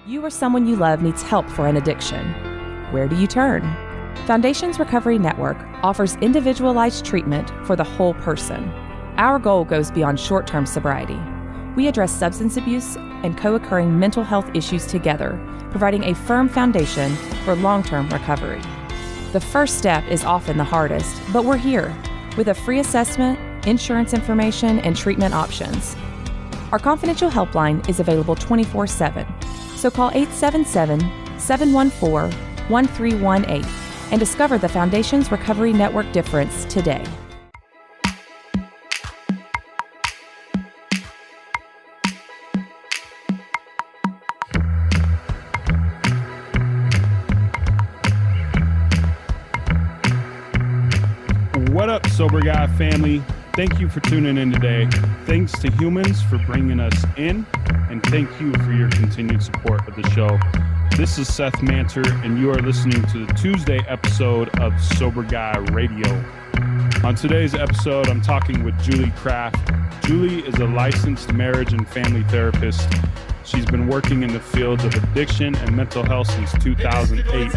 You or someone you love needs help for an addiction. Where do you turn? Foundations Recovery Network offers individualized treatment for the whole person. Our goal goes beyond short-term sobriety. We address substance abuse and co-occurring mental health issues together, providing a firm foundation for long-term recovery. The first step is often the hardest, but we're here with a free assessment, insurance information, and treatment options. Our confidential helpline is available 24/7. So call 877-714-1318 and discover the Foundations Recovery Network difference today. What up, Sober Guy family? Thank you for tuning in today. Thanks to Humans for bringing us in, and thank you for your continued support of the show. This is Seth Manter, and you are listening to the Tuesday episode of Sober Guy Radio. On today's episode, I'm talking with Julie Kraft. Julie is a licensed marriage and family therapist. She's been working in the fields of addiction and mental health since 2008.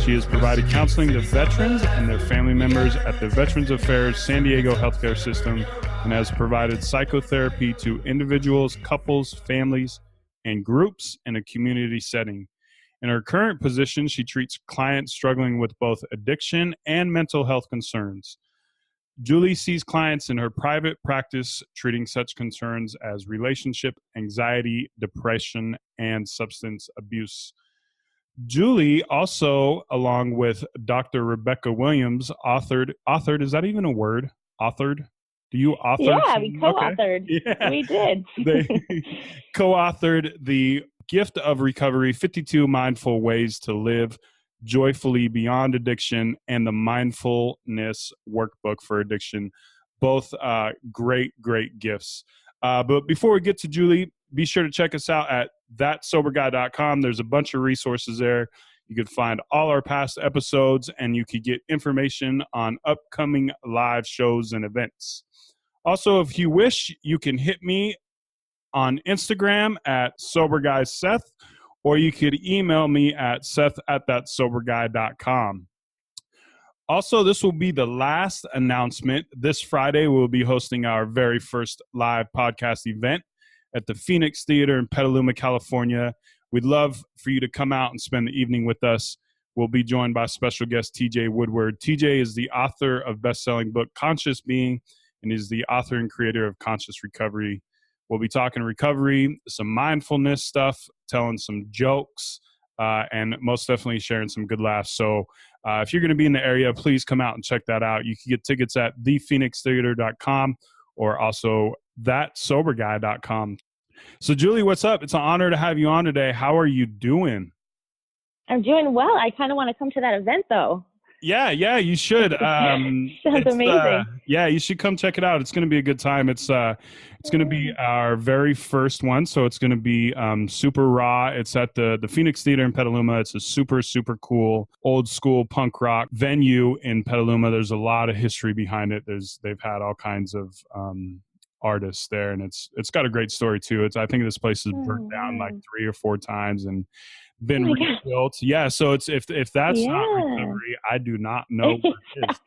She has provided counseling to veterans and their family members at the Veterans Affairs San Diego healthcare system and has provided psychotherapy to individuals, couples, families, and groups in a community setting. In her current position, she treats clients struggling with both addiction and mental health concerns. Julie sees clients in her private practice treating such concerns as relationship, anxiety, depression, and substance abuse. Julie also, along with Dr. Rebecca Williams, authored, is that even a word? Authored? Do you author? Yeah, we co-authored. Okay. Yeah. We did. They co-authored the Gift of Recovery, 52 Mindful Ways to Live Joyfully Beyond Addiction, and the Mindfulness Workbook for Addiction. Both great gifts. But before we get to Julie, be sure to check us out at thatsoberguy.com. There's a bunch of resources there. You can find all our past episodes, and you can get information on upcoming live shows and events. Also, if you wish, you can hit me on Instagram at SoberGuySeth, or you could email me at seth@thatsoberguy.com. Also, this will be the last announcement. This Friday, we'll be hosting our very first live podcast event at the Phoenix Theater in Petaluma, California. We'd love for you to come out and spend the evening with us. We'll be joined by special guest TJ Woodward. TJ is the author of best-selling book Conscious Being and is the author and creator of Conscious Recovery. We'll be talking recovery, some mindfulness stuff, telling some jokes, and most definitely sharing some good laughs. So if you're going to be in the area, please come out and check that out. You can get tickets at thephoenixtheater.com or also thatsoberguy.com. So Julie, what's up? It's an honor to have you on today. How are you doing? I'm doing well. I kind of want to come to that event, though. Yeah, you should. Sounds amazing. Yeah, you should come check it out. It's going to be a good time. It's going to be our very first one, so it's going to be super raw. It's at the Phoenix Theater in Petaluma. It's a super cool old school punk rock venue in Petaluma. There's a lot of history behind it. They've had all kinds of artists there, and it's got a great story too. I think this place has burnt down like 3 or 4 times and been rebuilt. Yeah, so it's if that's not recovery, I do not know what it is.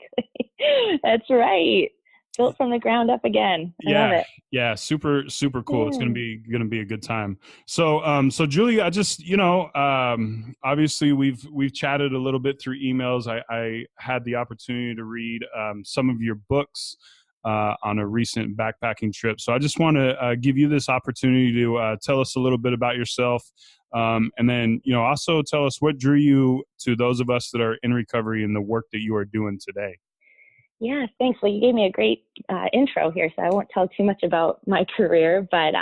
That's right. Built from the ground up again. I love it. Yeah, super cool. Yeah. It's gonna be a good time. So Julie, I just obviously we've chatted a little bit through emails. I had the opportunity to read some of your books on a recent backpacking trip. So I just want to give you this opportunity to tell us a little bit about yourself. And then, also tell us what drew you to those of us that are in recovery and the work that you are doing today. Yeah, thanks. Well, you gave me a great intro here, so I won't tell too much about my career, but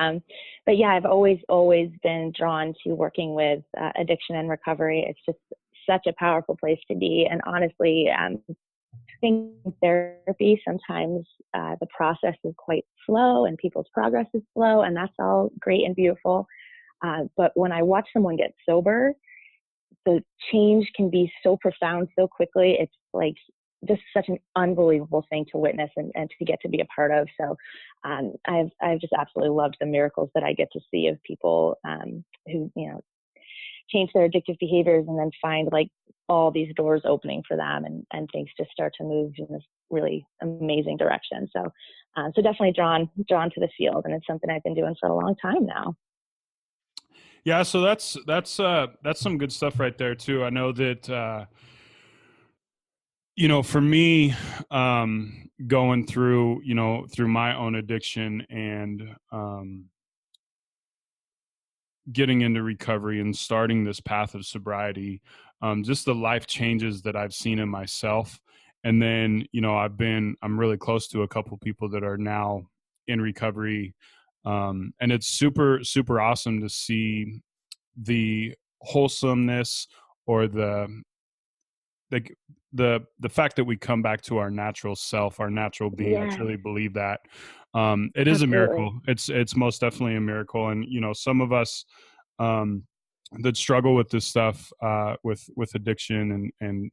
yeah, I've always been drawn to working with addiction and recovery. It's just such a powerful place to be. And honestly, I think therapy, sometimes the process is quite slow and people's progress is slow, and that's all great and beautiful. But when I watch someone get sober, the change can be so profound so quickly. It's like just such an unbelievable thing to witness and to get to be a part of. So I've just absolutely loved the miracles that I get to see of people who, change their addictive behaviors and then find like all these doors opening for them and things just start to move in this really amazing direction. So, so definitely drawn to the field, and it's something I've been doing for a long time now. Yeah. So that's some good stuff right there too. I know that, for me, going through my own addiction and, getting into recovery and starting this path of sobriety, just the life changes that I've seen in myself. And then, I'm really close to a couple people that are now in recovery. And it's super, super awesome to see the wholesomeness or the fact that we come back to our natural self, our natural being. Yeah. I truly believe that. It is a miracle. It's most definitely a miracle. And, some of us, that struggle with this stuff, with addiction and,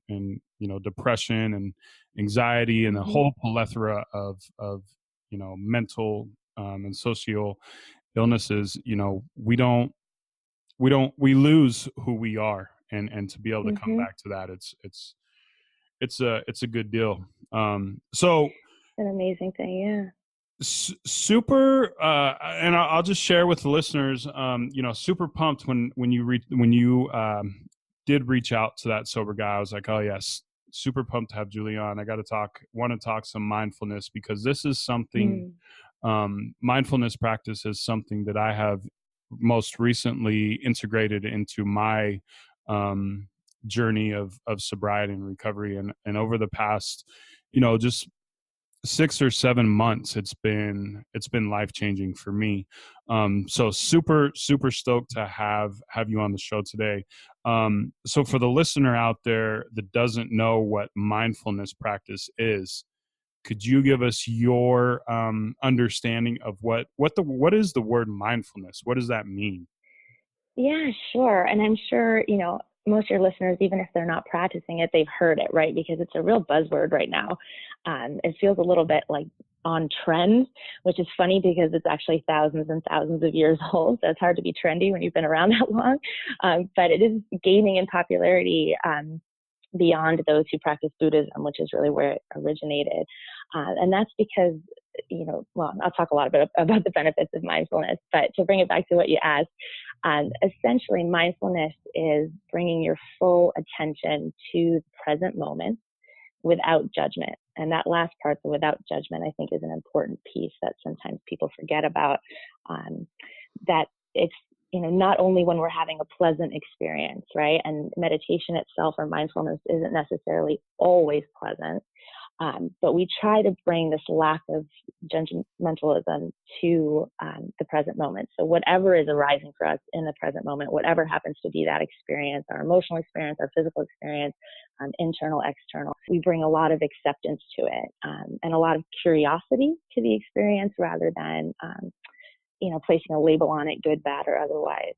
depression and anxiety and a whole plethora of, mental, and social illnesses, we lose who we are. And to be able to come back to that, it's a good deal. So an amazing thing. Yeah. Super. And I'll just share with the listeners, super pumped when you did reach out to that sober guy. I was like, oh yes, super pumped to have Julie on. I want to talk some mindfulness, because this is something, mindfulness practice is something that I have most recently integrated into my, journey of sobriety and recovery. And over the past, just 6 or 7 months, it's been life-changing for me. So super, super stoked to have you on the show today. So for the listener out there that doesn't know what mindfulness practice is, could you give us your understanding of what is the word mindfulness? What does that mean? Yeah, sure. And I'm sure, most of your listeners, even if they're not practicing it, they've heard it, right? Because it's a real buzzword right now. It feels a little bit like on trend, which is funny because it's actually thousands and thousands of years old. So it's hard to be trendy when you've been around that long. But it is gaining in popularity beyond those who practice Buddhism, which is really where it originated. And that's because, I'll talk a lot about the benefits of mindfulness, but to bring it back to what you asked, essentially mindfulness is bringing your full attention to the present moment without judgment. And that last part, the without judgment, I think is an important piece that sometimes people forget about, that it's, not only when we're having a pleasant experience, right? And meditation itself or mindfulness isn't necessarily always pleasant. But we try to bring this lack of judgmentalism to the present moment. So whatever is arising for us in the present moment, whatever happens to be that experience, our emotional experience, our physical experience, internal, external, we bring a lot of acceptance to it, and a lot of curiosity to the experience rather than, placing a label on it, good, bad, or otherwise.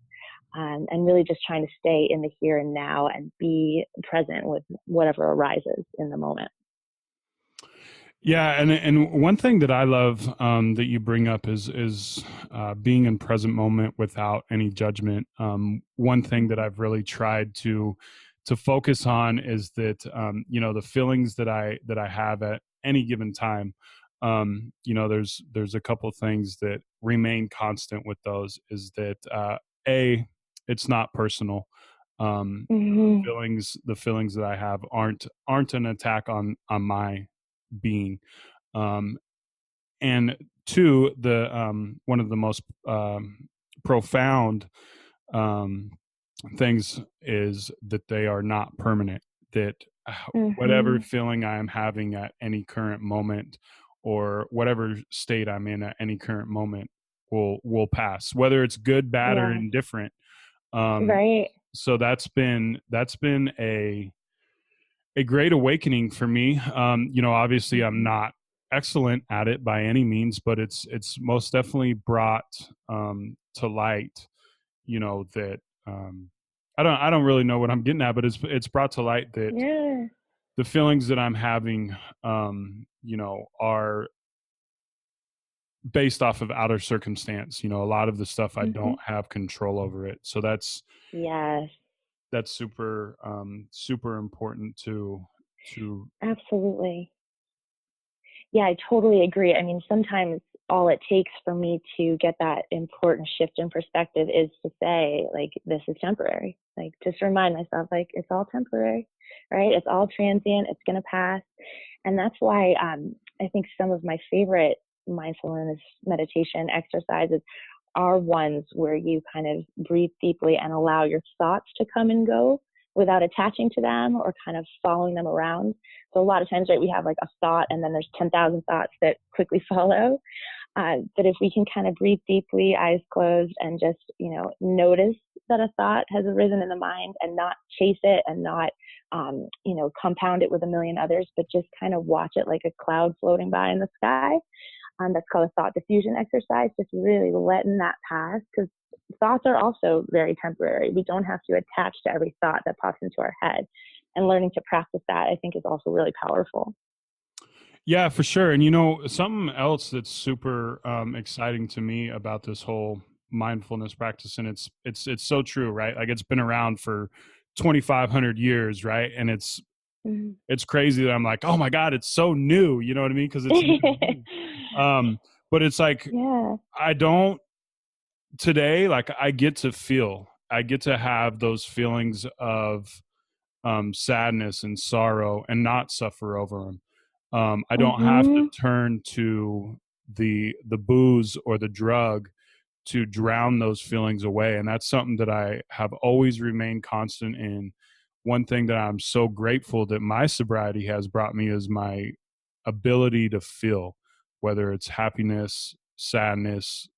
And really just trying to stay in the here and now and be present with whatever arises in the moment. Yeah, and one thing that I love, that you bring up is being in present moment without any judgment. One thing that I've really tried to focus on is that the feelings that I have at any given time. There's a couple things that remain constant with those. Is that it's not personal. The feelings that I have aren't an attack on my being, and two, the one of the most profound things is that they are not permanent. That whatever feeling I am having at any current moment, or whatever state I'm in at any current moment, will pass, whether it's good, bad, or indifferent. Right. So that's been a great awakening for me. Obviously I'm not excellent at it by any means, but it's most definitely brought to light, that I don't really know what I'm getting at, but it's brought to light that the feelings that I'm having, are based off of outer circumstance. A lot of the stuff I don't have control over it. So that's, yes. that's super, super important to. Absolutely. Yeah, I totally agree. I mean, sometimes all it takes for me to get that important shift in perspective is to say, like, this is temporary. Like, just remind myself, like, it's all temporary, right? It's all transient. It's going to pass. And that's why I think some of my favorite mindfulness meditation exercises are ones where you kind of breathe deeply and allow your thoughts to come and go without attaching to them or kind of following them around. So a lot of times, right, we have like a thought and then there's 10,000 thoughts that quickly follow. But if we can kind of breathe deeply, eyes closed, and just, notice that a thought has arisen in the mind and not chase it and not, compound it with a million others, but just kind of watch it like a cloud floating by in the sky. That's called a thought diffusion exercise, just really letting that pass, because thoughts are also very temporary. We don't have to attach to every thought that pops into our head. And learning to practice that, I think, is also really powerful. Yeah, for sure. And something else that's super exciting to me about this whole mindfulness practice, and it's so true, right? Like, it's been around for 2,500 years, right? And it's crazy that I'm like, oh my God, it's so new. You know what I mean? Because it's new. But it's like, yeah. I don't today, like, I get to have those feelings of sadness and sorrow and not suffer over them. I don't have to turn to the booze or the drug to drown those feelings away. And that's something that I have always remained constant in. One thing that I'm so grateful that my sobriety has brought me is my ability to feel, whether it's happiness, sadness,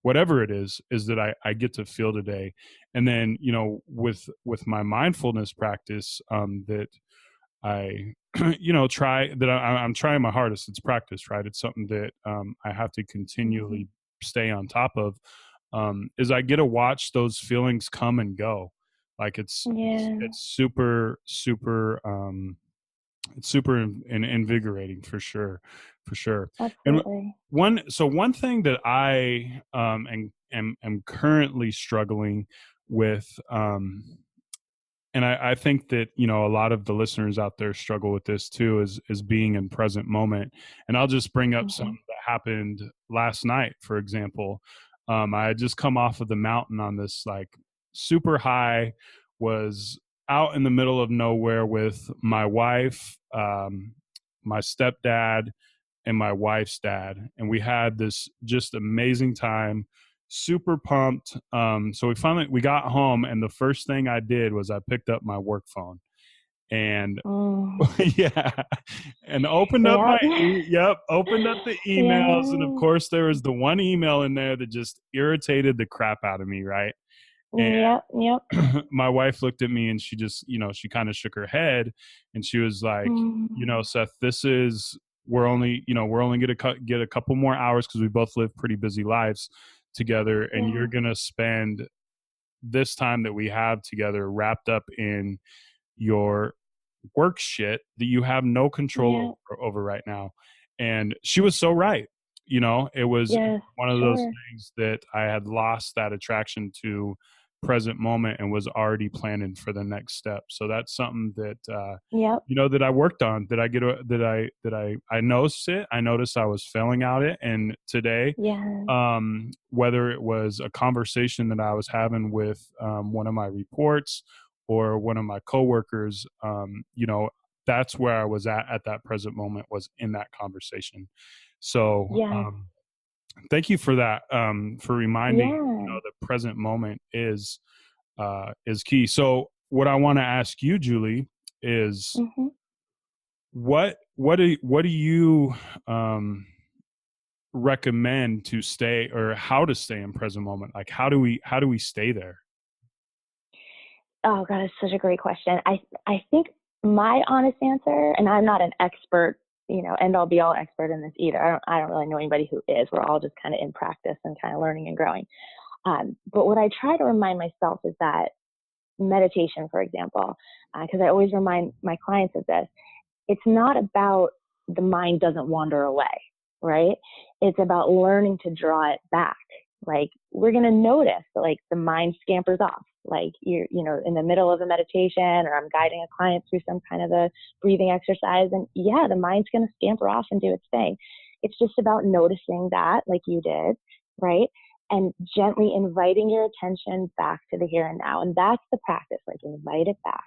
whatever it is that I get to feel today. And then, with my mindfulness practice, that I, I'm trying my hardest. It's practice, right? It's something that I have to continually stay on top of, is I get to watch those feelings come and go. Like, it's super, super, it's super invigorating for sure. Absolutely. And one thing that I am currently struggling with, and I think that, a lot of the listeners out there struggle with this too, is being in present moment. And I'll just bring up something that happened last night, for example. I had just come off of the mountain on this like super high, was out in the middle of nowhere with my wife, my stepdad, and my wife's dad. And we had this just amazing time, super pumped. So we got home, and the first thing I did was I picked up my work phone and yeah, and opened up opened up the emails. And of course there was the one email in there that just irritated the crap out of me. Right. And my wife looked at me and she just, she kind of shook her head and she was like, Seth, we're only going to get a couple more hours because we both live pretty busy lives together. And you're going to spend this time that we have together wrapped up in your work shit that you have no control over right now. And she was so right. It was one of those things that I had lost that attraction to present moment and was already planning for the next step. So that's something that that I worked on, that I noticed it. I noticed I was failing at it. And today, whether it was a conversation that I was having with one of my reports or one of my coworkers, that's where I was at that present moment, was in that conversation. So thank you for that, for reminding the present moment is key. So what I want to ask you, Julie, is what do you recommend to stay, or how to stay in present moment? Like, how do we stay there? Oh God, it's such a great question. I think my honest answer, and I'm not an expert, end all be all expert in this either. I don't really know anybody who is. We're all just kind of in practice and kind of learning and growing. But what I try to remind myself is that meditation, for example, because I always remind my clients of this, it's not about the mind doesn't wander away, right? It's about learning to draw it back, Like, we're going to notice that, like, the mind scampers off. Like, you're, in the middle of a meditation, or I'm guiding a client through some kind of a breathing exercise. And yeah, the mind's going to scamper off and do its thing. It's just about noticing that, like you did, right? And gently inviting your attention back to the here and now. And that's the practice, like invite it back.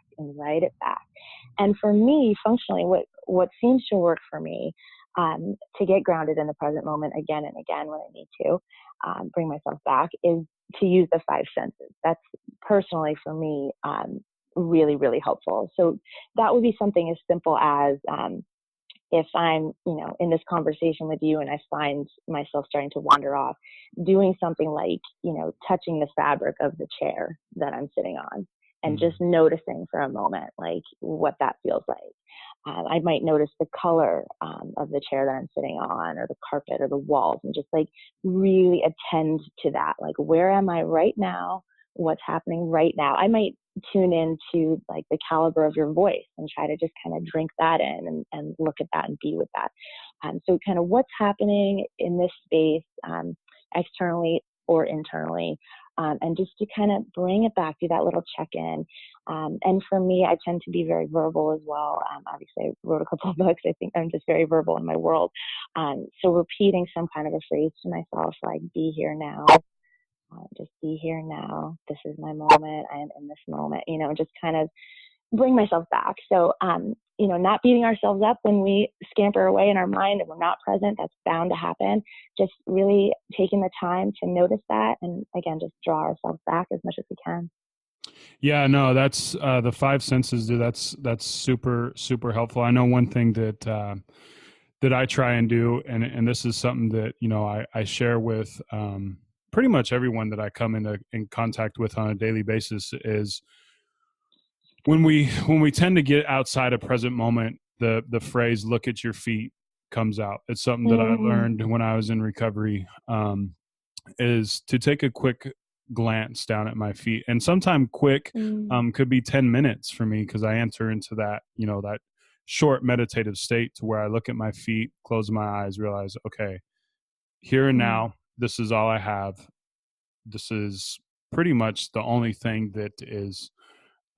And for me, functionally, what seems to work for me, to get grounded in the present moment again and again when I need to, bring myself back, is to use the five senses. That's personally for me, really, really helpful. So that would be something as simple as, if I'm, in this conversation with you and I find myself starting to wander off, doing something like, touching the fabric of the chair that I'm sitting on and just noticing for a moment, like, what that feels like. I might notice the color of the chair that I'm sitting on, or the carpet or the walls, and just like really attend to that. Like, where am I right now? What's happening right now? I might tune into like the caliber of your voice and try to just kind of drink that in and look at that and be with that. So kind of what's happening in this space, externally or internally, and just to kind of bring it back, do that little check-in. And for me, I tend to be very verbal as well. Obviously, I wrote a couple of books. I think I'm just very verbal in my world. So repeating some kind of a phrase to myself, like, be here now. Just be here now. This is my moment. I am in this moment, just kind of bring myself back. So, not beating ourselves up when we scamper away in our mind and we're not present. That's bound to happen. Just really taking the time to notice that. And again, just draw ourselves back as much as we can. Yeah, no, that's the five senses. That's super, super helpful. I know one thing that I try and do, and this is something that, I share with pretty much everyone that I come in contact with on a daily basis, is when we tend to get outside a present moment, the phrase "look at your feet" comes out. It's something that I learned when I was in recovery, is to take a quick glance down at my feet, and sometime quick could be 10 minutes for me, because I enter into that that short meditative state to where I look at my feet, close my eyes, realize, okay, here and now, this is all I have. This is pretty much the only thing that is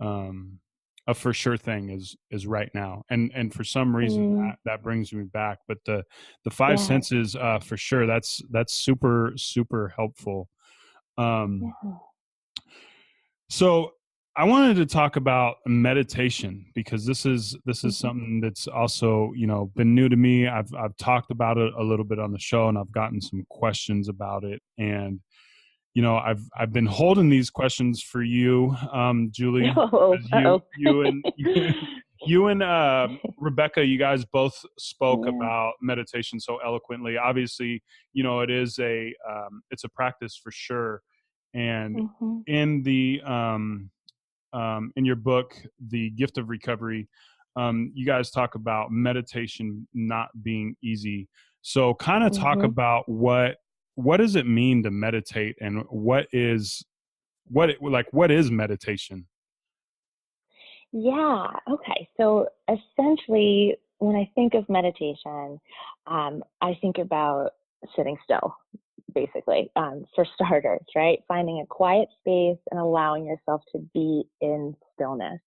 a for sure thing is right now. And for some reason that brings me back. But the five senses, for sure, that's super, super helpful. So I wanted to talk about meditation, because this is something that's also, been new to me. I've talked about it a little bit on the show, and I've gotten some questions about it. And, I've been holding these questions for you, Julie. You and Rebecca, you guys both spoke about meditation so eloquently. Obviously, it is it's a practice for sure. And in the in your book, The Gift of Recovery, you guys talk about meditation not being easy. So kind of talk about what does it mean to meditate, and what is meditation? Yeah. Okay. So essentially, when I think of meditation, I think about sitting still, basically, for starters, right? Finding a quiet space and allowing yourself to be in stillness.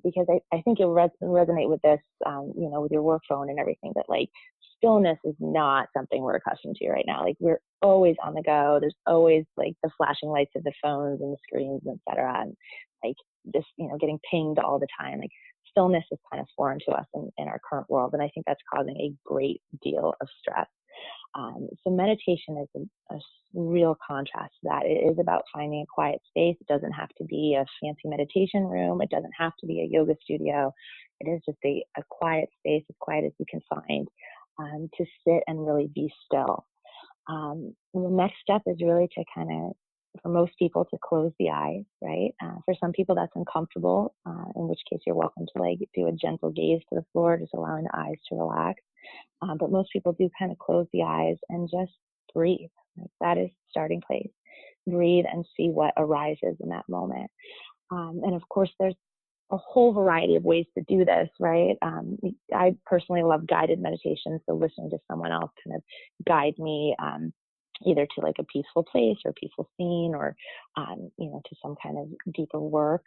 Because I think you'll resonate with this, with your work phone and everything, that like stillness is not something we're accustomed to right now. Like, we're always on the go. There's always like the flashing lights of the phones and the screens, et cetera. And like just, getting pinged all the time. Like, stillness is kind of foreign to us in our current world. And I think that's causing a great deal of stress. So meditation is a real contrast to that. It is about finding a quiet space. It doesn't have to be a fancy meditation room. It doesn't have to be a yoga studio. It is just a quiet space, as quiet as you can find, to sit and really be still. The next step is really to kind of, for most people, to close the eyes, right? For some people that's uncomfortable, in which case you're welcome to like do a gentle gaze to the floor, just allowing the eyes to relax. But most people do kind of close the eyes and just breathe. Like, that is the starting place. Breathe and see what arises in that moment. And of course, there's a whole variety of ways to do this, right? I personally love guided meditation, so listening to someone else kind of guide me either to like a peaceful place or a peaceful scene, or, to some kind of deeper work.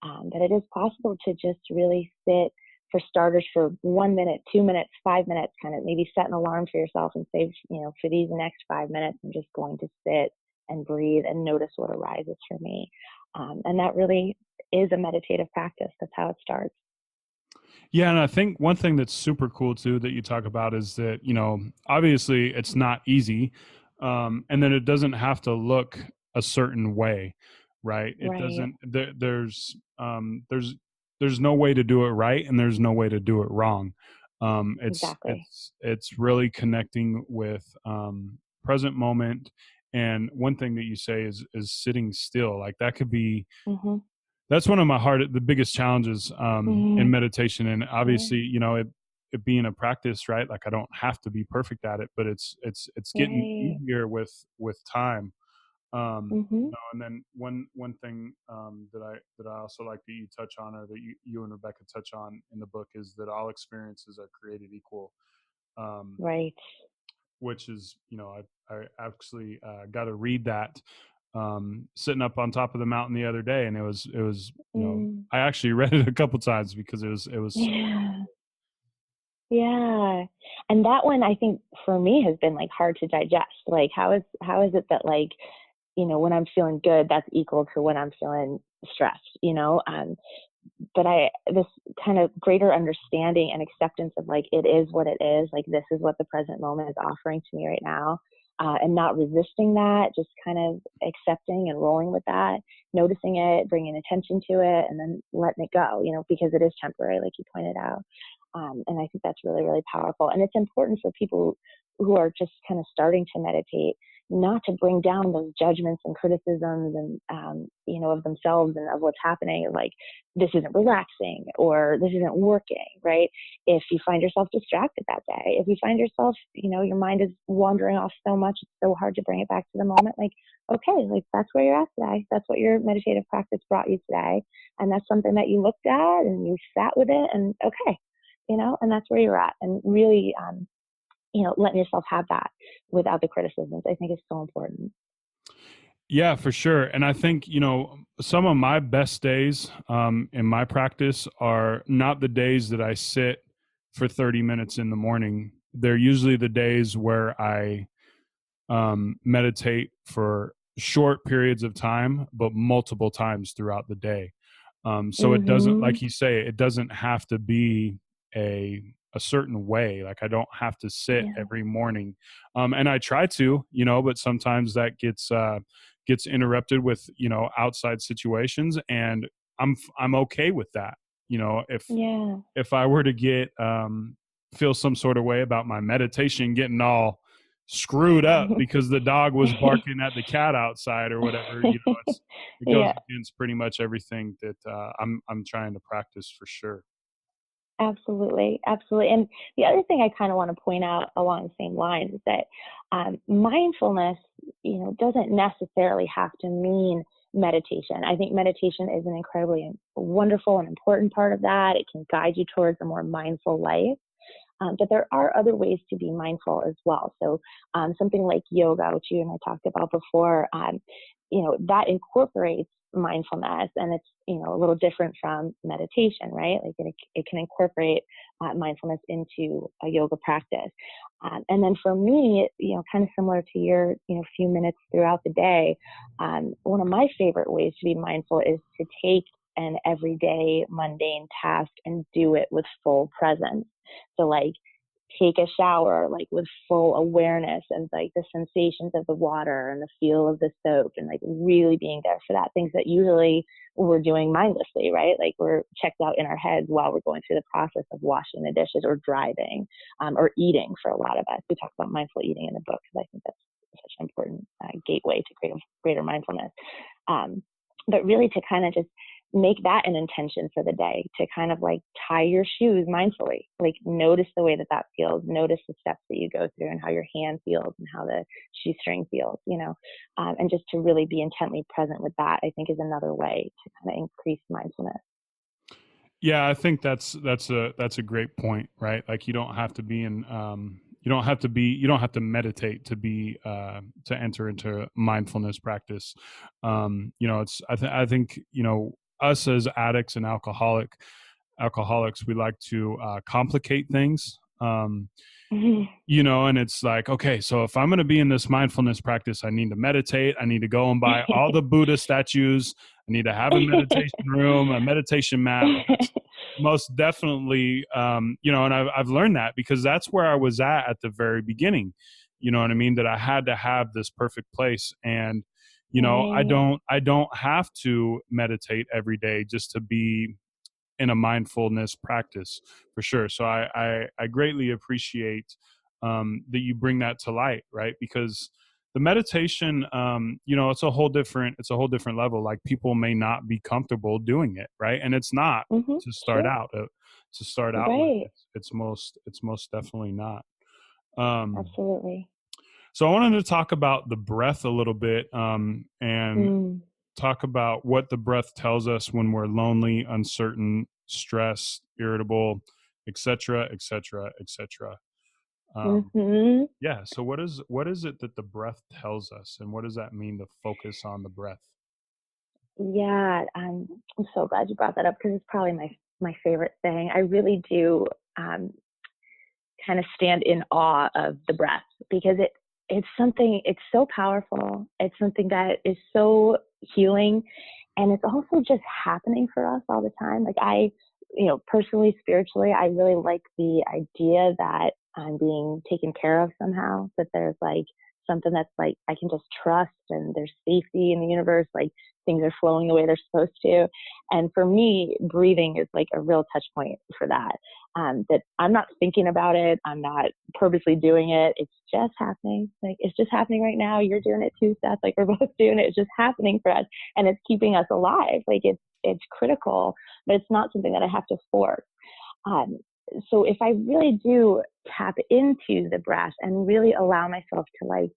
But it is possible to just really sit, for starters, for 1 minute, 2 minutes, 5 minutes, kind of maybe set an alarm for yourself and say, for these next 5 minutes, I'm just going to sit and breathe and notice what arises for me. And that really is a meditative practice. That's how it starts. Yeah, and I think one thing that's super cool too that you talk about is that, obviously it's not easy, and then it doesn't have to look a certain way, right? It Right. doesn't. There's no way to do it right, and there's no way to do it wrong. Exactly. It's really connecting with present moment. And one thing that you say is sitting still. Like that could be. Mm-hmm. That's one of the biggest challenges in meditation. And obviously, it being a practice, right? Like I don't have to be perfect at it, but it's getting easier with time. And then one thing that I also like that you touch on, or that you and Rebecca touch on in the book, is that all experiences are created equal. Right. Which is, I actually got to read that sitting up on top of the mountain the other day, and it was I actually read it a couple times because it was so yeah. And that one, I think for me, has been like hard to digest. Like how is it that, like, when I'm feeling good, that's equal to when I'm feeling stressed, but this kind of greater understanding and acceptance of, like, it is what it is, like this is what the present moment is offering to me right now. And not resisting that, just kind of accepting and rolling with that, noticing it, bringing attention to it, and then letting it go, because it is temporary, like you pointed out. And I think that's really, really powerful. And it's important for people who are just kind of starting to meditate, not to bring down those judgments and criticisms and, of themselves and of what's happening. Like, this isn't relaxing, or this isn't working, right? If you find yourself distracted that day, if you find yourself, your mind is wandering off so much, it's so hard to bring it back to the moment. Like, okay, like that's where you're at today. That's what your meditative practice brought you today. And that's something that you looked at and you sat with it, and okay, and that's where you're at. And really, letting yourself have that without the criticisms, I think is so important. Yeah, for sure. And I think, some of my best days in my practice are not the days that I sit for 30 minutes in the morning. They're usually the days where I meditate for short periods of time, but multiple times throughout the day. So it doesn't, like you say, it doesn't have to be a certain way. Like I don't have to sit every morning. And I try to, but sometimes that gets interrupted with, outside situations, and I'm okay with that. If I were to get, feel some sort of way about my meditation getting all screwed up because the dog was barking at the cat outside or whatever, it goes against pretty much everything that I'm trying to practice, for sure. Absolutely. Absolutely. And the other thing I kind of want to point out along the same lines is that mindfulness, doesn't necessarily have to mean meditation. I think meditation is an incredibly wonderful and important part of that. It can guide you towards a more mindful life. But there are other ways to be mindful as well. So something like yoga, which you and I talked about before, that incorporates mindfulness, and it's, a little different from meditation, right? Like it can incorporate mindfulness into a yoga practice. And then for me, kind of similar to your, few minutes throughout the day, one of my favorite ways to be mindful is to take an everyday mundane task and do it with full presence. So like take a shower, like with full awareness of like the sensations of the water and the feel of the soap, and like really being there for that. Things that usually we're doing mindlessly, right? Like we're checked out in our heads while we're going through the process of washing the dishes or driving, or eating for a lot of us. We talk about mindful eating in the book because I think that's such an important gateway to greater mindfulness. But really to kind of just make that an intention for the day, to kind of like tie your shoes mindfully, like notice the way that feels, notice the steps that you go through and how your hand feels and how the shoestring feels, and just to really be intently present with that, I think is another way to kind of increase mindfulness. Yeah, I think that's a great point, right? Like you don't have to be in you don't have to meditate to be to enter into mindfulness practice. I think, us as addicts and alcoholics, we like to complicate things. And it's like, okay, so if I'm going to be in this mindfulness practice, I need to meditate. I need to go and buy all the Buddha statues. I need to have a meditation room, a meditation mat. Most definitely, and I've learned that because that's where I was at the very beginning. You know what I mean? That I had to have this perfect place. And, I don't have to meditate every day just to be in a mindfulness practice, for sure. So I greatly appreciate that you bring that to light, right? Because the meditation, it's a whole different level. Like, people may not be comfortable doing it, right? And it's not to start out. Right. With. It's most definitely not. Absolutely. So I wanted to talk about the breath a little bit, and talk about what the breath tells us when we're lonely, uncertain, stressed, irritable, etc., etc., etc. Yeah. So what is it that the breath tells us, and what does that mean to focus on the breath? Yeah, I'm so glad you brought that up, because it's probably my favorite thing. I really do kind of stand in awe of the breath, because it's something, it's so powerful. It's something that is so healing, and it's also just happening for us all the time. Like, I, personally, spiritually, I really like the idea that I'm being taken care of somehow, that there's like something that's like, I can just trust, and there's safety in the universe, like things are flowing the way they're supposed to. And for me, breathing is like a real touch point for that. That I'm not thinking about it. I'm not purposely doing it. It's just happening. Like, it's just happening right now. You're doing it too, Seth. Like, we're both doing it. It's just happening for us, and it's keeping us alive. Like, it's critical, but it's not something that I have to force. So if I really do tap into the breath and really allow myself to like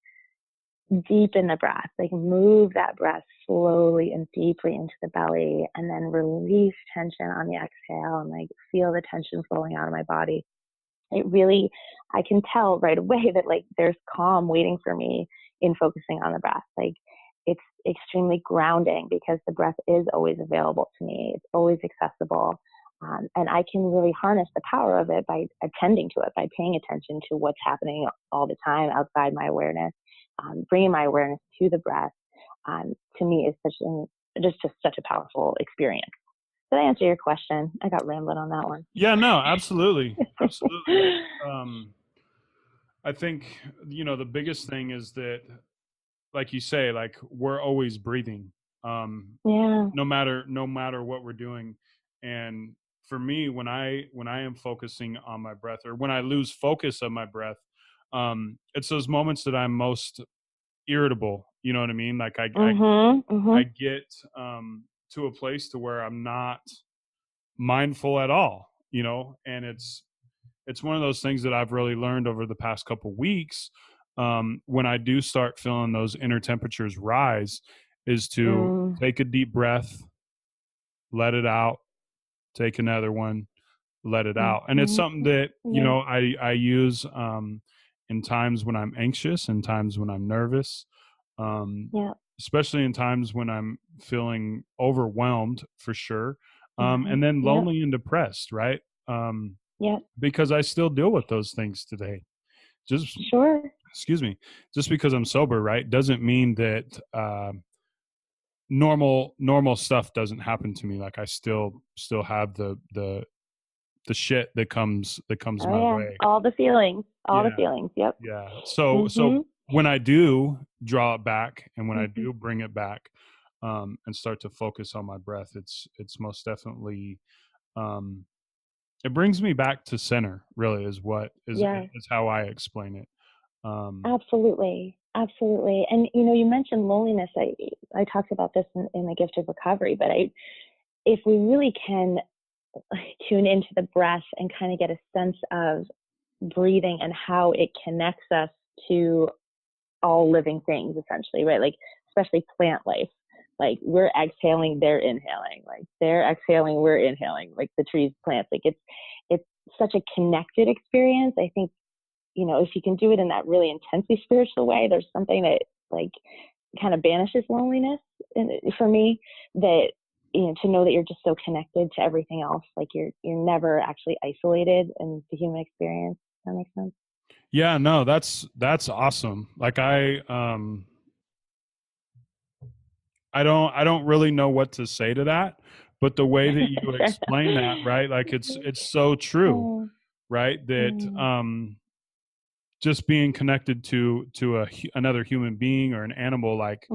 deepen the breath, like move that breath slowly and deeply into the belly, and then release tension on the exhale, and like feel the tension flowing out of my body. It really, I can tell right away that like there's calm waiting for me in focusing on the breath. Like, it's extremely grounding, because the breath is always available to me. It's always accessible. And I can really harness the power of it by attending to it, by paying attention to what's happening all the time outside my awareness, bringing my awareness to the breath. To me, is just such a powerful experience. Did I answer your question? I got rambling on that one. Yeah, no, absolutely. Absolutely. I think, the biggest thing is that, like you say, like, we're always breathing, no matter what we're doing. And for me, when I am focusing on my breath, or when I lose focus of my breath, it's those moments that I'm most irritable. You know what I mean? Like, I get to a place to where I'm not mindful at all, and it's one of those things that I've really learned over the past couple weeks, when I do start feeling those inner temperatures rise, is to take a deep breath, let it out, take another one, let it out. And it's something that, I use in times when I'm anxious, and times when I'm nervous, especially in times when I'm feeling overwhelmed, for sure. And then lonely and depressed, right? Because I still deal with those things today. Excuse me. Just because I'm sober, right, doesn't mean that normal stuff doesn't happen to me. Like, I still have the shit that comes my way. All the feelings. The feelings. Yep. Yeah. So when I do draw it back, and when I do bring it back, and start to focus on my breath, it's most definitely, it brings me back to center, really, is how I explain it. Absolutely. And, you mentioned loneliness. I talked about this in the Gift of Recovery, but if we really can tune into the breath and kind of get a sense of breathing and how it connects us to all living things, essentially, right? Like, especially plant life. Like, we're exhaling, they're inhaling. Like, they're exhaling, we're inhaling. Like, the trees, plants. Like, it's such a connected experience. I think, if you can do it in that really intensely spiritual way, there's something that like kind of banishes loneliness for me, that, to know that you're just so connected to everything else. Like you're never actually isolated in the human experience. Does that make sense? Yeah, no, that's awesome. Like I don't really know what to say to that, but the way that you explain that, right? Like it's so true, right? That just being connected to another human being or an animal, like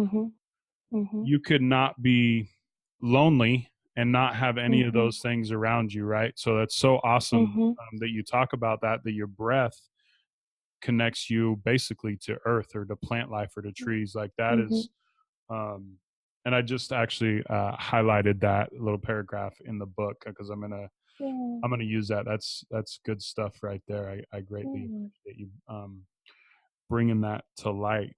you could not be lonely and not have any of those things around you, right? So that's so awesome that you talk about that your breath connects you basically to earth or to plant life or to trees. Like that is and I just actually highlighted that little paragraph in the book because I'm gonna use that. That's good stuff right there. I greatly appreciate you bringing that to light.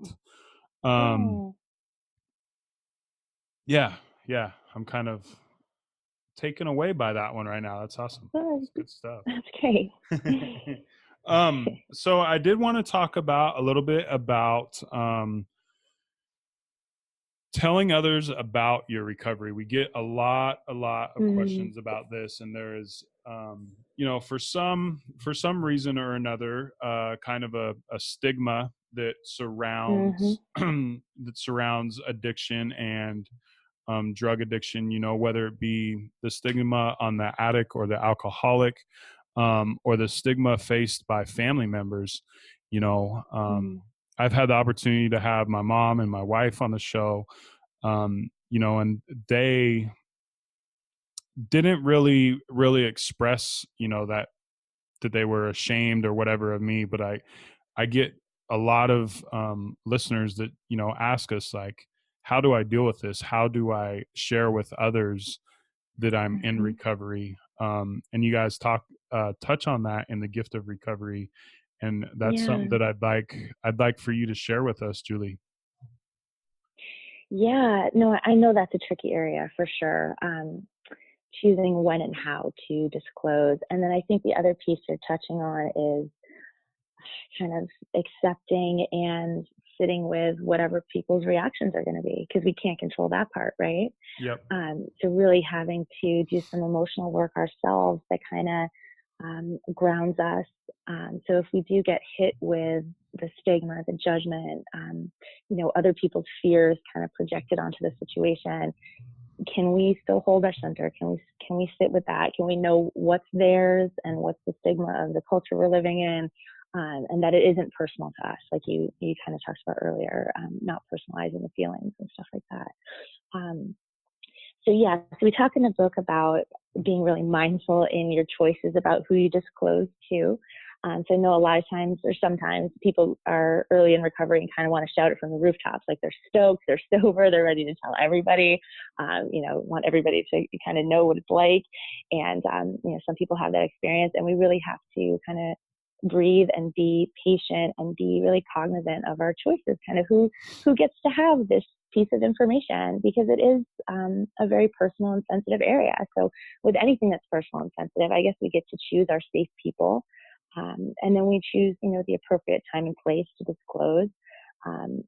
Yeah, I'm kind of taken away by that one right now. That's awesome. That's good stuff. That's great. So I did want to talk about a little bit about telling others about your recovery. We get a lot of questions about this, and there is for some reason or another kind of a stigma that surrounds addiction and drug addiction, whether it be the stigma on the addict or the alcoholic, or the stigma faced by family members. I've had the opportunity to have my mom and my wife on the show, and they didn't really express, that they were ashamed or whatever of me, but I get a lot of listeners that, ask us like, how do I deal with this? How do I share with others that I'm in recovery? And you guys touch on that in the gift of recovery. And that's something that I'd like for you to share with us, Julie. Yeah, no, I know that's a tricky area for sure. Choosing when and how to disclose. And then I think the other piece you're touching on is kind of accepting and sitting with whatever people's reactions are going to be, because we can't control that part, right? Yep. So really having to do some emotional work ourselves that kind of grounds us. So if we do get hit with the stigma, the judgment, other people's fears kind of projected onto the situation, can we still hold our center? Can we sit with that? Can we know what's theirs and what's the stigma of the culture we're living in? And that it isn't personal to us, like you kind of talked about earlier, not personalizing the feelings and stuff like that. So we talk in the book about being really mindful in your choices about who you disclose to. So I know a lot of times or sometimes people are early in recovery and kind of want to shout it from the rooftops, like they're stoked, they're sober, they're ready to tell everybody, want everybody to kind of know what it's like. And, some people have that experience, and we really have to kind of breathe and be patient and be really cognizant of our choices, kind of who gets to have this piece of information, because it is a very personal and sensitive area. So with anything that's personal and sensitive, I guess we get to choose our safe people. And then we choose, the appropriate time and place to disclose.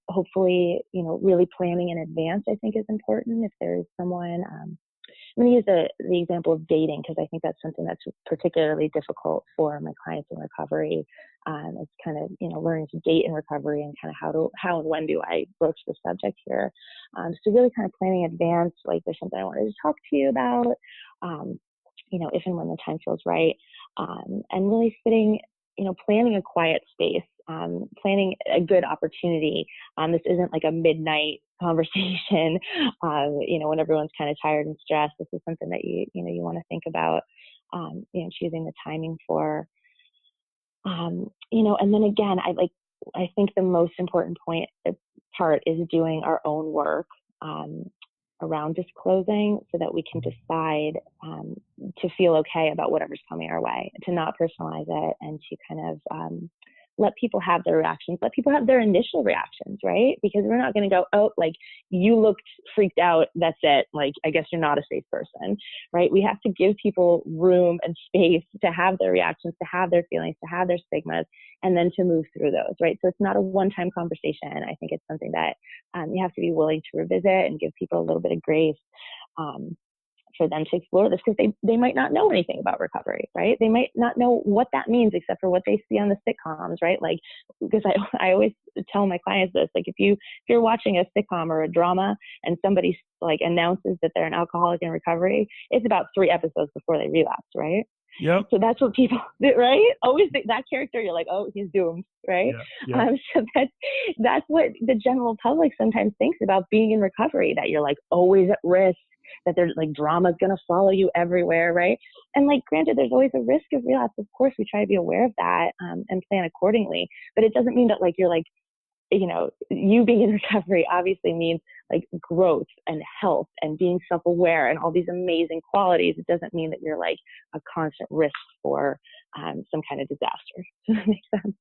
Hopefully, really planning in advance, I think, is important. If there is someone, I'm going to use the example of dating, because I think that's something that's particularly difficult for my clients in recovery. It's kind of, learning to date in recovery and kind of how and when do I broach the subject here. So really kind of planning in advance, like there's something I wanted to talk to you about, if and when the time feels right. And really sitting, planning a quiet space, planning a good opportunity. This isn't like a midnight conversation, when everyone's kind of tired and stressed. This is something that you want to think about, choosing the timing for, and then again, I think the most important part is doing our own work, around disclosing, so that we can decide to feel okay about whatever's coming our way, to not personalize it, and to kind of let people have their reactions, let people have their initial reactions, right? Because we're not going to go, oh, like, you looked freaked out, that's it, like, I guess you're not a safe person, right? We have to give people room and space to have their reactions, to have their feelings, to have their stigmas, and then to move through those, right? So it's not a one-time conversation. I think it's something that you have to be willing to revisit and give people a little bit of grace for them to explore this, because they might not know anything about recovery, right? They might not know what that means except for what they see on the sitcoms, right? Like, because I always tell my clients this, like, if you're watching a sitcom or a drama and somebody like announces that they're an alcoholic in recovery, it's about 3 episodes before they relapse, right? Yep. So that's what people, right? Always think that character, you're like, oh, he's doomed, right? Yeah. So that's what the general public sometimes thinks about being in recovery, that you're like always at risk, that there's like drama's going to follow you everywhere, right? And like, granted, there's always a risk of relapse. Of course, we try to be aware of that and plan accordingly. But it doesn't mean that like you're like, you being in recovery obviously means like growth and health and being self-aware and all these amazing qualities. It doesn't mean that you're like a constant risk for some kind of disaster. Does that make sense?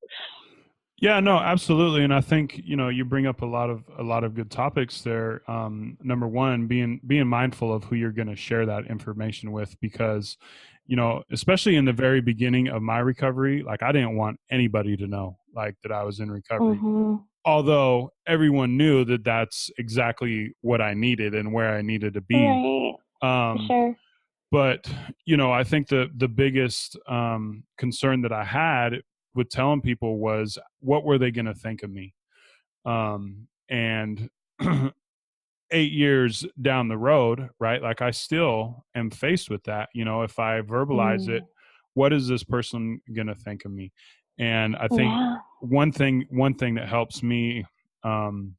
Yeah, no, absolutely. And I think, you bring up a lot of good topics there. Number one, being mindful of who you're going to share that information with, because, especially in the very beginning of my recovery, like, I didn't want anybody to know like that I was in recovery. Mm-hmm. Although everyone knew that that's exactly what I needed and where I needed to be. Right. Sure. But, I think the biggest concern that I had with telling people was, what were they going to think of me? And 8 years down the road, right? Like, I still am faced with that. If I verbalize it, what is this person going to think of me? And I think one thing that helps me on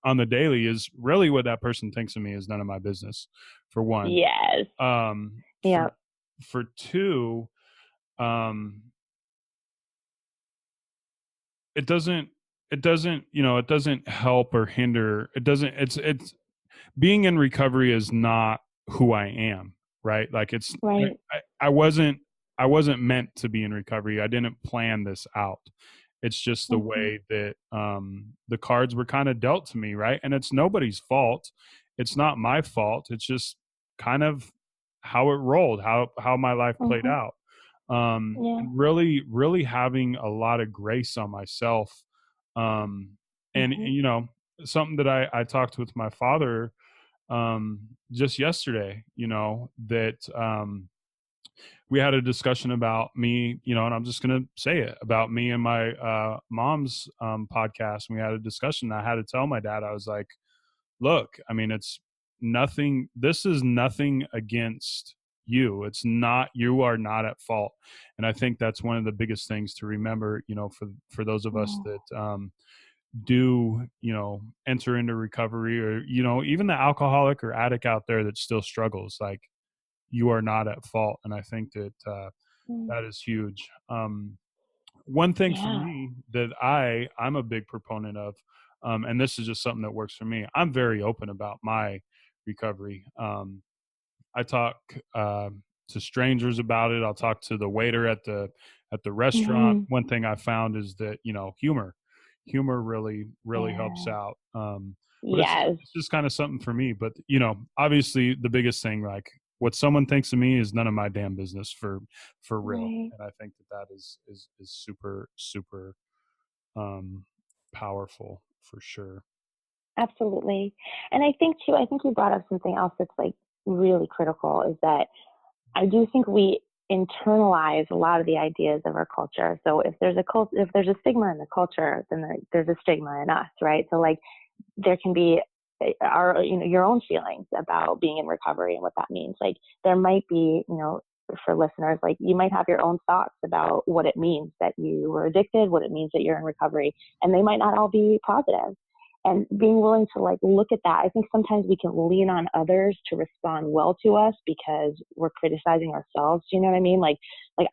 the daily is really what that person thinks of me is none of my business, for one. Yes. Yeah. For two, it doesn't help or hinder. It's being in recovery is not who I am, right? Like, it's right. I wasn't meant to be in recovery. I didn't plan this out. It's just the way that the cards were kind of dealt to me, right? And it's nobody's fault. It's not my fault. It's just kind of how it rolled, how my life played out. Really, really having a lot of grace on myself. And something that I talked with my father just yesterday, that we had a discussion about me, and I'm just going to say it, about me and my mom's podcast. And we had a discussion. I had to tell my dad, I was like, look, I mean, this is nothing against you. It's not, you are not at fault. And I think that's one of the biggest things to remember, for those of us that do, enter into recovery, or, even the alcoholic or addict out there that still struggles, like, you are not at fault. And I think that that is huge. One thing for me that I'm a big proponent of, and this is just something that works for me, I'm very open about my recovery. I talk to strangers about it. I'll talk to the waiter at the restaurant. One thing I found is that, humor really helps out. But it's just kind of something for me. But, obviously the biggest thing, like, what someone thinks of me is none of my damn business, for real. Right. And I think that is super, super powerful, for sure. Absolutely. And I think you brought up something else that's like really critical, is that I do think we internalize a lot of the ideas of our culture. So if there's a stigma in the culture, then there's a stigma in us, right? So like, there can be your own feelings about being in recovery and what that means. Like, there might be, for listeners, like, you might have your own thoughts about what it means that you were addicted, what it means that you're in recovery, and they might not all be positive. And being willing to like look at that, I think sometimes we can lean on others to respond well to us because we're criticizing ourselves. Do you know what I mean? Like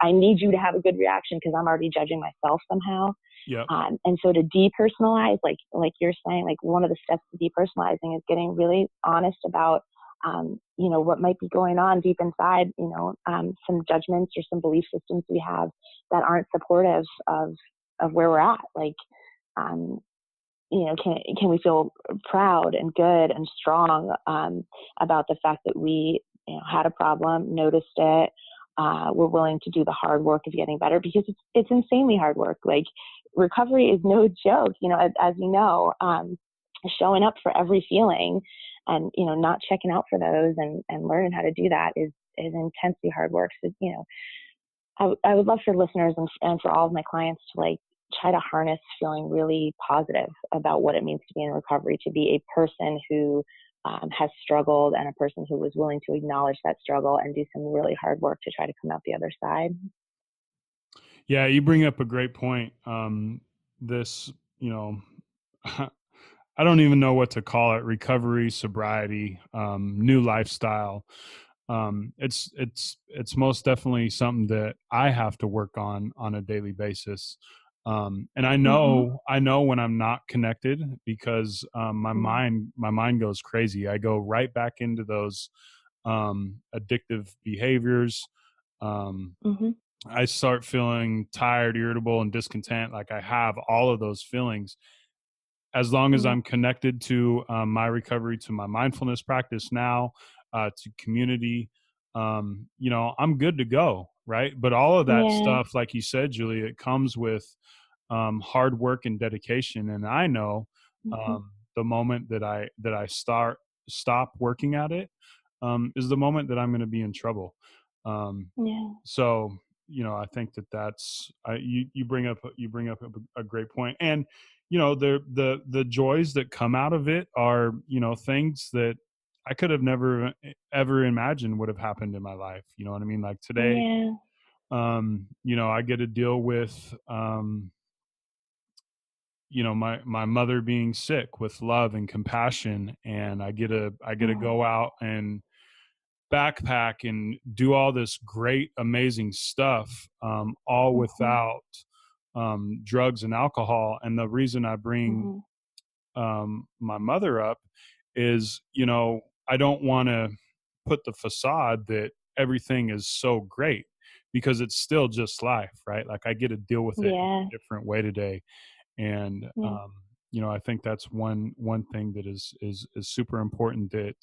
I need you to have a good reaction because I'm already judging myself somehow. Yeah. And so to depersonalize, like you're saying, like, one of the steps to depersonalizing is getting really honest about, what might be going on deep inside, some judgments or some belief systems we have that aren't supportive of where we're at. Like, can we feel proud and good and strong about the fact that we had a problem, noticed it, we're willing to do the hard work of getting better, because it's insanely hard work. Like, recovery is no joke, as you know, showing up for every feeling and, not checking out for those and learning how to do that is intensely hard work. So, I would love for listeners and for all of my clients to like try to harness feeling really positive about what it means to be in recovery, to be a person who has struggled and a person who was willing to acknowledge that struggle and do some really hard work to try to come out the other side. Yeah, you bring up a great point. This, I don't even know what to call it: recovery, sobriety, new lifestyle. It's most definitely something that I have to work on a daily basis. And I know when I'm not connected, because my mind goes crazy. I go right back into those addictive behaviors. I start feeling tired, irritable, and discontent. Like, I have all of those feelings. As long as I'm connected to my recovery, to my mindfulness practice now, to community, I'm good to go, right? But all of that stuff, like you said, Julie, it comes with hard work and dedication. And I know the moment that I stop working at it is the moment that I'm going to be in trouble. So, I think that's you bring up a great point. And the joys that come out of it are things that I could have never ever imagined would have happened in my life. You know what I mean? Like today, I get to deal with my mother being sick with love and compassion, and I get to go out and backpack and do all this great, amazing stuff, all without drugs and alcohol. And the reason I bring my mother up is, I don't want to put the facade that everything is so great, because it's still just life, right? Like, I get to deal with it in a different way today. And, I think that's one thing that is super important that,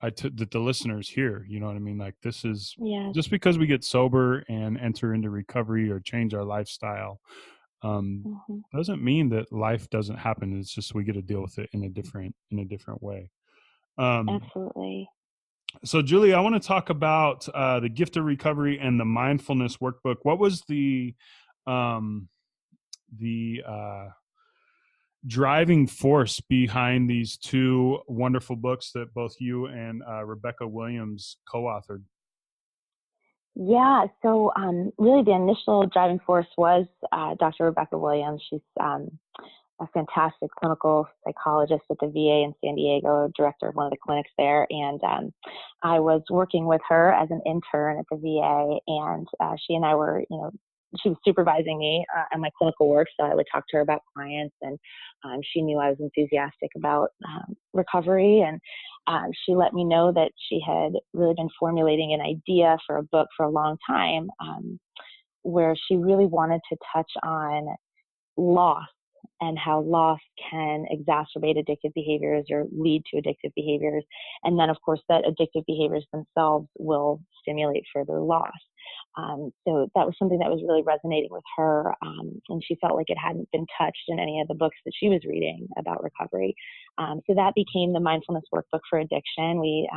that the listeners hear. You know what I mean? Like, this is just because we get sober and enter into recovery or change our lifestyle, doesn't mean that life doesn't happen. It's just we get to deal with it in a different way. Absolutely. So, Julie, I want to talk about the Gift of Recovery and the Mindfulness Workbook. What was the driving force behind these two wonderful books that both you and Rebecca Williams co-authored? Yeah, so really the initial driving force was Dr. Rebecca Williams. She's a fantastic clinical psychologist at the VA in San Diego, director of one of the clinics there. And I was working with her as an intern at the VA, and she and I were, she was supervising me on my clinical work, so I would talk to her about clients, and she knew I was enthusiastic about recovery, and she let me know that she had really been formulating an idea for a book for a long time, where she really wanted to touch on loss and how loss can exacerbate addictive behaviors or lead to addictive behaviors. And then, of course, that addictive behaviors themselves will stimulate further loss. So that was something that was really resonating with her, and she felt like it hadn't been touched in any of the books that she was reading about recovery. So that became the Mindfulness Workbook for Addiction. We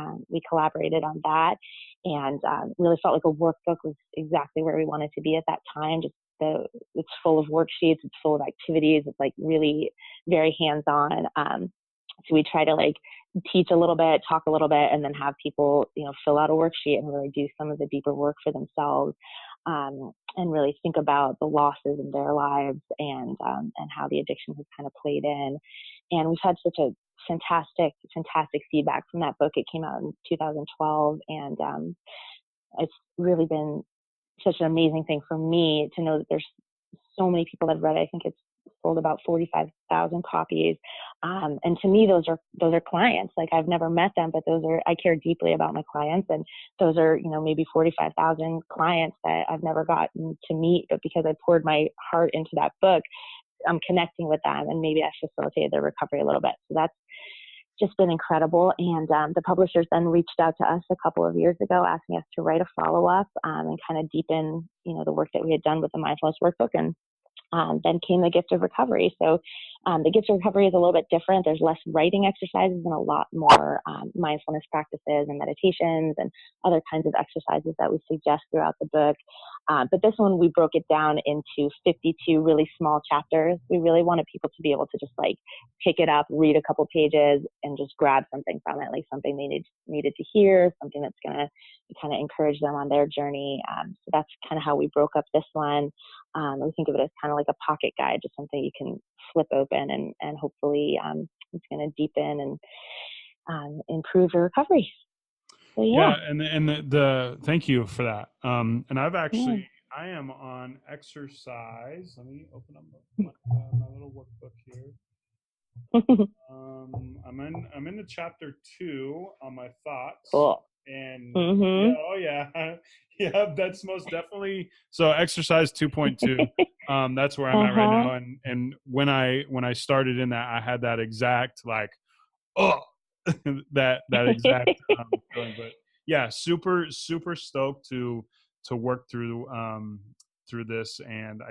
collaborated on that, and really felt like a workbook was exactly where we wanted to be at that time. It's full of worksheets, it's full of activities, it's like really very hands-on. So we try to like teach a little bit, talk a little bit, and then have people, fill out a worksheet and really do some of the deeper work for themselves, and really think about the losses in their lives and how the addiction has kind of played in. And we've had such a fantastic feedback from that book. It came out in 2012, and it's really been such an amazing thing for me to know that there's so many people that have read it. I think it's sold about 45,000 copies. And to me, those are clients. Like, I've never met them, but I care deeply about my clients. And those are, maybe 45,000 clients that I've never gotten to meet, but because I poured my heart into that book, I'm connecting with them, and maybe I facilitated their recovery a little bit. So that's just been incredible. And the publishers then reached out to us a couple of years ago, asking us to write a follow-up and kind of deepen, the work that we had done with the Mindfulness Workbook. And then came the Gift of Recovery. So the Gift of Recovery is a little bit different. There's less writing exercises and a lot more mindfulness practices and meditations and other kinds of exercises that we suggest throughout the book. But this one, we broke it down into 52 really small chapters. We really wanted people to be able to just like pick it up, read a couple pages, and just grab something from it, like something they needed to hear, something that's going to kind of encourage them on their journey. So that's kind of how we broke up this one. We think of it as kind of like a pocket guide, just something you can flip open and hopefully it's going to deepen and improve your recovery. So, yeah. And the thank you for that. And I've actually, I am on exercise. Let me open up my little workbook here. I'm in the chapter 2 on my thoughts. Cool. And yeah, that's most definitely. So exercise 2.2, that's where I'm at right now. And when I started in that, I had that exact like, that exact feeling. But yeah, super stoked to work through this, and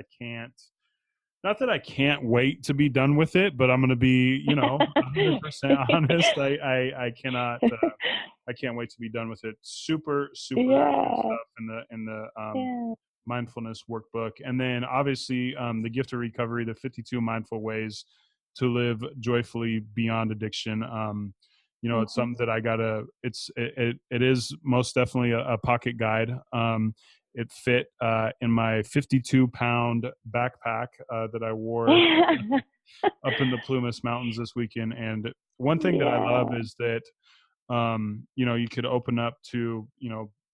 not that I can't wait to be done with it, but I'm going to be 100% honest. I cannot. I can't wait to be done with it. Super stuff in the mindfulness workbook. And then obviously the Gift of Recovery, the 52 mindful ways to live joyfully beyond addiction. It's something that it is most definitely a pocket guide. It fit in my 52-pound backpack that I wore up in the Plumas Mountains this weekend. And one thing that I love is that you could open up to,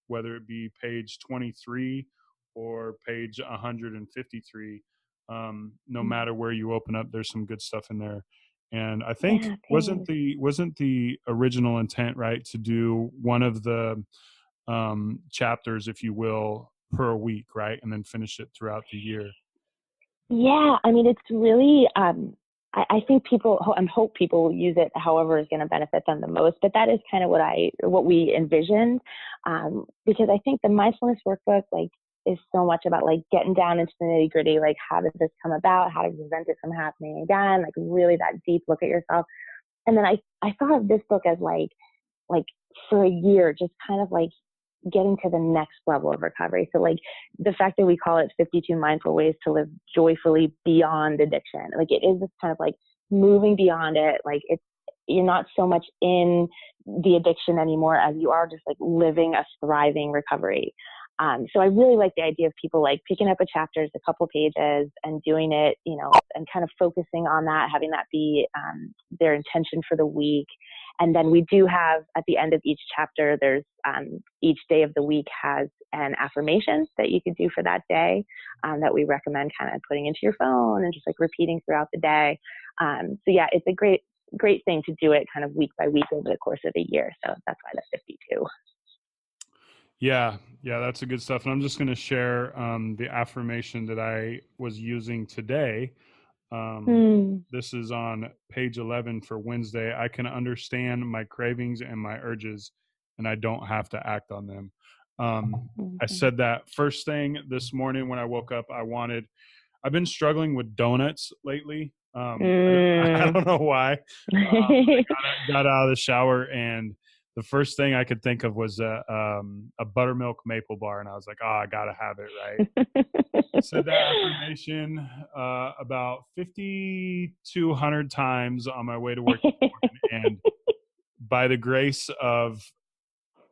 whether it be page 23 or page 153, no matter where you open up, there's some good stuff in there. And I think wasn't the original intent, right, to do one of the chapters, if you will, per week, right, and then finish it throughout the year? Yeah, I mean, it's really I think hope people will use it however is going to benefit them the most. But that is kind of what we envisioned, because I think the mindfulness workbook is so much about getting down into the nitty gritty, how did this come about, how to prevent it from happening again, really that deep look at yourself. And then I thought of this book as for a year, just kind of getting to the next level of recovery. So the fact that we call it 52 mindful ways to live joyfully beyond addiction, it is this kind of moving beyond it. You're not so much in the addiction anymore as you are just living a thriving recovery. So I really like the idea of people picking up a chapter, a couple pages, and doing it, and kind of focusing on that, having that be their intention for the week. And then we do have at the end of each chapter, there's each day of the week has an affirmation that you could do for that day that we recommend kind of putting into your phone and just repeating throughout the day. So yeah, it's a great thing to do it kind of week by week over the course of the year. So that's why the 52. Yeah, that's a good stuff. And I'm just going to share the affirmation that I was using today. This is on page 11 for Wednesday. I can understand my cravings and my urges, and I don't have to act on them. I said that first thing this morning when I woke up. I've been struggling with donuts lately. I don't know why. I got out of the shower, and the first thing I could think of was a buttermilk maple bar, and I was like, I gotta have it, right? Said that affirmation about 5,200 times on my way to work this morning, and by the grace of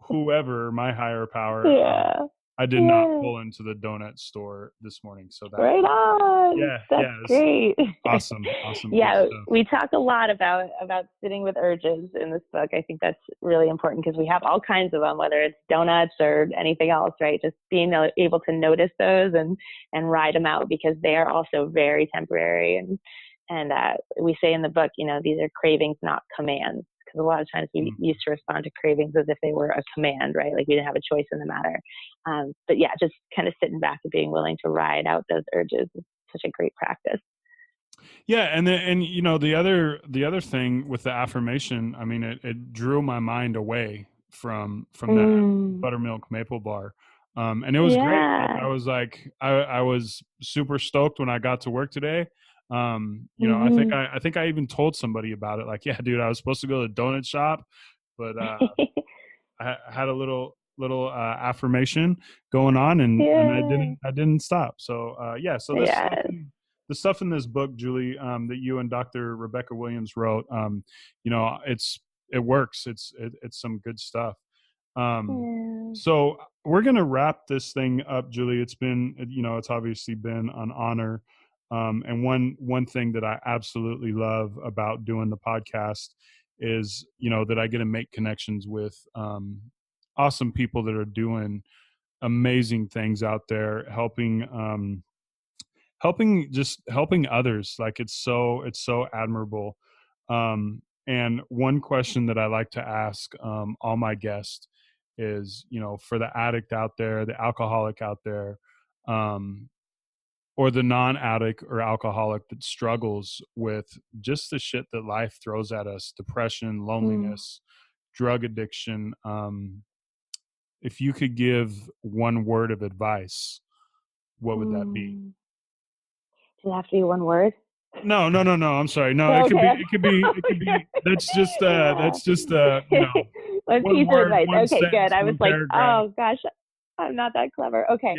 whoever, my higher power, I did not pull into the donut store this morning. So that right on. That's great. Awesome. Yeah, we talk a lot about sitting with urges in this book. I think that's really important because we have all kinds of them, whether it's donuts or anything else, right? Just being able to notice those and ride them out, because they are also very temporary. And we say in the book, these are cravings, not commands. Because a lot of times we used to respond to cravings as if they were a command, right? Like we didn't have a choice in the matter. But yeah, just kind of sitting back and being willing to ride out those urges is such a great practice. Yeah, and the other thing with the affirmation, I mean, it drew my mind away from that buttermilk maple bar, and it was great. Like, I was like, I was super stoked when I got to work today. I think I even told somebody about it. Like, yeah, dude, I was supposed to go to the donut shop, but I had a little affirmation going on, and I didn't stop. So the stuff in this book, Julie, that you and Dr. Rebecca Williams wrote, it works. It's some good stuff. So we're gonna wrap this thing up, Julie. It's been, it's obviously been an honor. And one thing that I absolutely love about doing the podcast is, that I get to make connections with awesome people that are doing amazing things out there, helping others. Like it's so admirable. And one question that I like to ask all my guests is, for the addict out there, the alcoholic out there, or the non-addict or alcoholic that struggles with just the shit that life throws at us, depression, loneliness, drug addiction. If you could give one word of advice, what would that be? Does it have to be one word? No. I'm sorry. No, okay. It could be, that's just one piece of advice. Okay, good. I was like, oh gosh, I'm not that clever. Okay.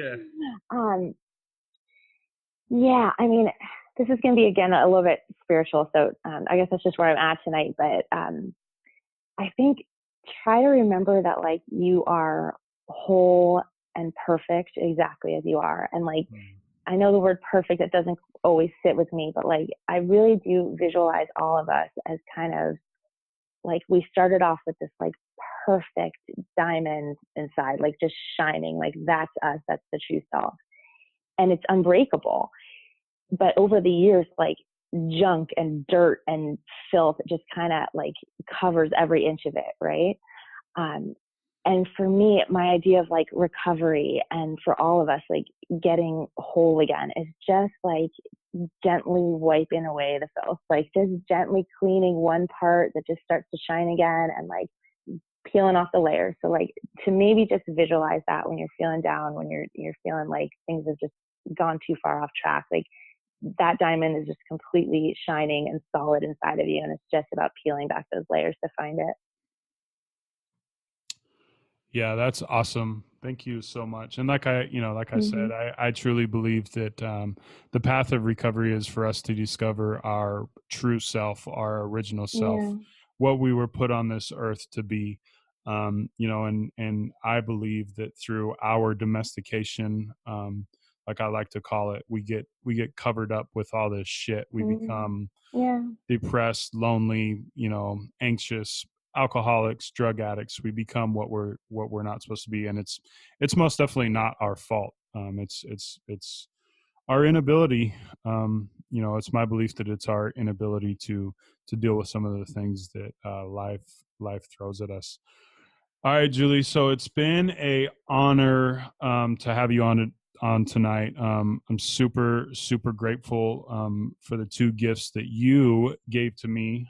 Yeah, I mean, this is going to be, again, a little bit spiritual. So I guess that's just where I'm at tonight. But I think try to remember that, like, you are whole and perfect exactly as you are. And, like, I know the word perfect, it doesn't always sit with me, but, like, I really do visualize all of us as kind of, like, we started off with this, like, perfect diamond inside, like, just shining. Like, that's us. That's the true self. And it's unbreakable. But over the years, like, junk and dirt and filth just kind of like covers every inch of it, right? And for me, my idea of like recovery, and for all of us, like getting whole again, is just like gently wiping away the filth, like just gently cleaning one part that just starts to shine again, and like peeling off the layers. So like to maybe just visualize that when you're feeling down, when you're feeling like things have just gone too far off track, like that diamond is just completely shining and solid inside of you, and it's just about peeling back those layers to find it. Yeah, that's awesome. Thank you so much. And like I said, I truly believe that the path of recovery is for us to discover our true self, our original self, what we were put on this earth to be. And I believe that through our domestication, like I like to call it, we get covered up with all this shit. We become depressed, lonely, anxious, alcoholics, drug addicts. We become what we're not supposed to be, and it's most definitely not our fault. It's our inability. It's my belief that it's our inability to deal with some of the things that life throws at us. All right, Julie. So it's been a honor to have you on tonight. I'm super, super grateful for the two gifts that you gave to me.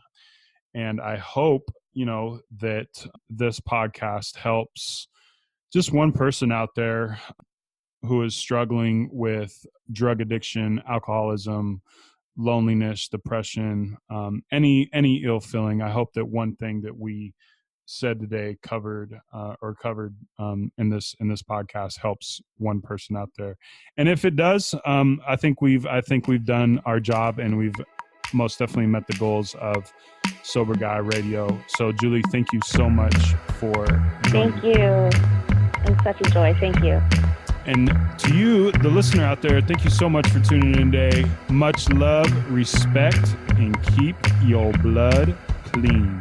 And I hope, that this podcast helps just one person out there who is struggling with drug addiction, alcoholism, loneliness, depression, any ill feeling. I hope that one thing that we said today covered in this podcast helps one person out there. And if it does, I think we've done our job, and we've most definitely met the goals of Sober Guy Radio. So Julie, thank you so much for Thank you. It's such a joy. Thank you. And to you, the listener out there, thank you so much for tuning in today. Much love, respect, and keep your blood clean.